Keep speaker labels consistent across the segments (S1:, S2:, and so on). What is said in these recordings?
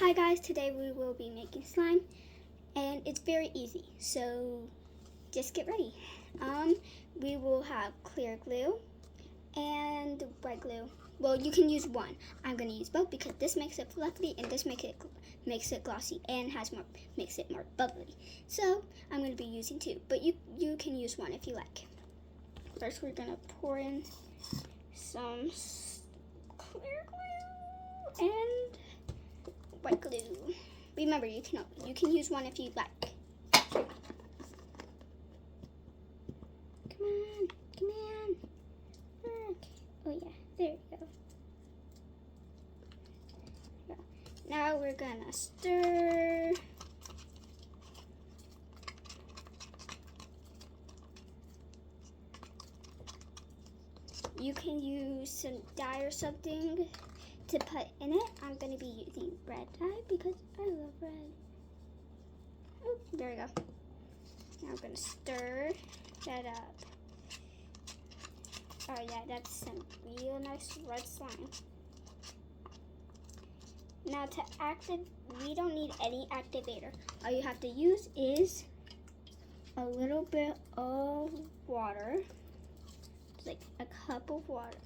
S1: Hi guys, today we will be making slime and it's very easy, so just get ready. We will have clear glue and white glue. Well, you can use one. I'm going to use both because this makes it fluffy and this makes it glossy and makes it more bubbly. So I'm going to be using two, but you can use one if you like. First, we're going to pour in some clear glue and white glue. Remember, you can use one if you like. Come on. Work. Oh yeah, there you go. Now we're gonna stir. You can use some dye or something to put in it. I'm going to be using red dye because I love red. Oh, there we go. Now I'm going to stir that up. Oh yeah, that's some real nice red slime. Now to activate, we don't need any activator. All you have to use is a little bit of water. It's like a cup of water.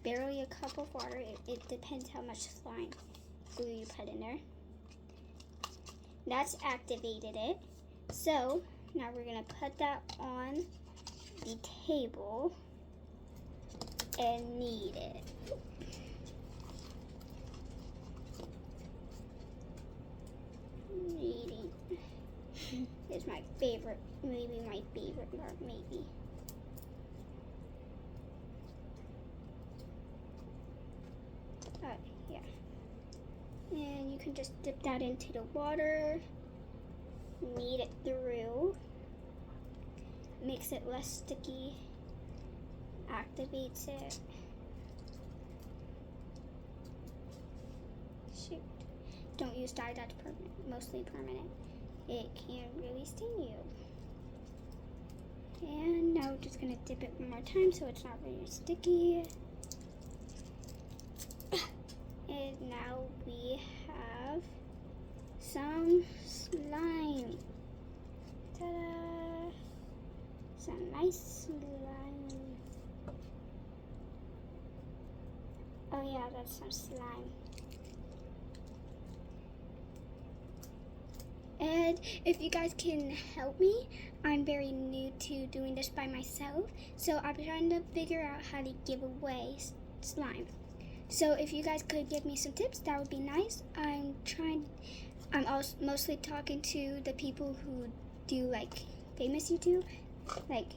S1: Barely a cup of water. It depends how much slime glue you put in there. That's activated it. So now we're gonna put that on the table and knead it. Kneading is my favorite, maybe my favorite part, maybe. Yeah. And you can just dip that into the water, knead it through, makes it less sticky, activates it. Shoot. Don't use dye, that's mostly permanent. It can really sting you. And now we're just gonna dip it one more time so it's not very sticky. And now we have some slime. Ta-da! Some nice slime. Oh yeah, that's some slime. And if you guys can help me, I'm very new to doing this by myself, so I'm trying to figure out how to give away slime. So if you guys could give me some tips, that would be nice. I'm also mostly talking to the people who do like famous YouTube, like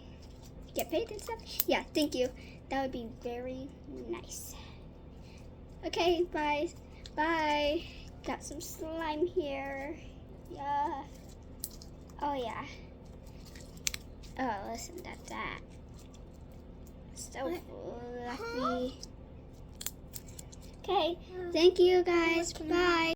S1: get paid and stuff. Yeah, thank you. That would be very nice. Okay, bye. Bye. Got some slime here. Yeah. Oh yeah. Oh, listen to that. So fluffy. Okay, thank you guys. Bye.